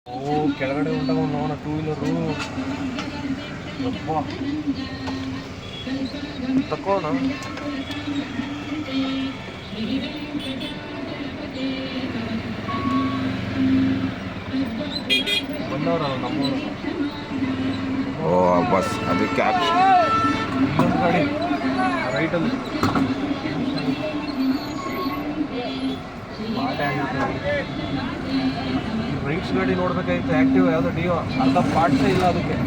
ಓ ಕೆಳಗಡೆ ಉಂಟಾಗ ನೋಡೋಣ two wheeler ಯಪ್ಪ ತಕೋಣ ಬಂದವ್ರಲ್ಲ ನಮ್ಮೂರು. ಓ ಬಸ್ ಅದಕ್ಕೆ ಇನ್ನೊಂದು ಗಾಡಿ ರೈಟಲ್ಲಿ ಪಾಟೆ ಆಗಿತ್ತು. ರೈಟ್ಸ್ ಗಾಡಿ ನೋಡ್ಬೇಕಾಗಿತ್ತು. ಆ್ಯಕ್ಟಿವ್ ಯಾವುದೋ ಡಿಯೋ ಅರ್ಧ ಪಾರ್ಟ್ಸೇ ಇಲ್ಲ ಅದಕ್ಕೆ.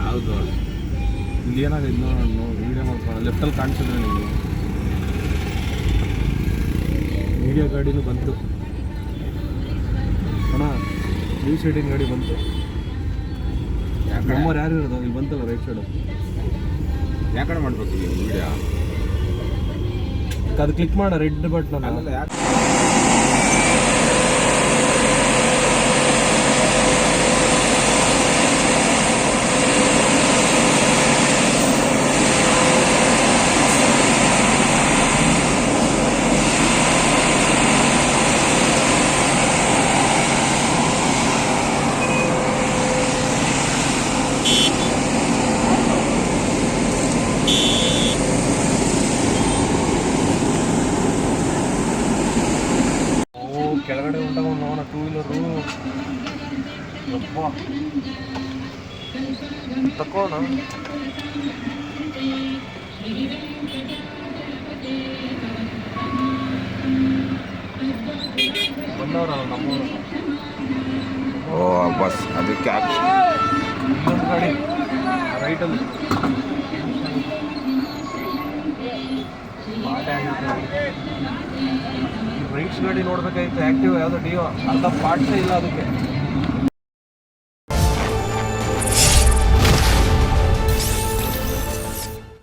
ಹೌದು ಇಲ್ಲಿ ಏನಾಗಿದೆ ನಾನು ವೀಡಿಯೋ ಮಾಡ್ಕೊಳ್ಳೋ ಲೆಫ್ಟಲ್ಲಿ ಕಾಣಿಸಿದ್ರೆ ನಿಮಗೆ ಮೀಡಿಯಾ ಗಾಡಿನೂ ಬಂತು ಅಣ್ಣ. ಈ ಸೈಡಿನ ಗಾಡಿ ಬಂತು. ನಮ್ಮವ್ರು ಯಾರು ಇರೋದು ಇಲ್ಲಿ ಬಂತಲ್ಲ ರೈಟ್ ಸೈಡು. ಯಾಕಡೆ ಮಾಡ್ಬೇಕು ಈ ವಿಡಿಯೋ? ಅದು ಕ್ಲಿಕ್ ಮಾಡ ರೆಡ್ ಬಟನ್. ಯಾಕೆ ಕೆಳಗಡೆ ಉಂಟಾಗ ನೋಡೋಣ ಟೂ ವೀಲರು ಯಪ್ಪ ತಕೋಣ ಬಂದವ್ರಲ್ಲ ನಮ್ಮೂರು. ಓ ಬಸ್ ಅದಕ್ಕೆ ಇನ್ನೊಂದು ಗಾಡಿ ರೈಟಲ್ಲಿ ಪಾಟೆ ಆಗಿತ್ತು. ರೈಟ್ಸ್ ಗಾಡಿ ನೋಡ್ಬೇಕಾಗಿತ್ತು. ಆ್ಯಕ್ಟಿವ್ ಯಾವುದೋ ಡಿಯೋ ಅರ್ಧ ಪಾರ್ಟ್ಸೇ ಇಲ್ಲ ಅದಕ್ಕೆ.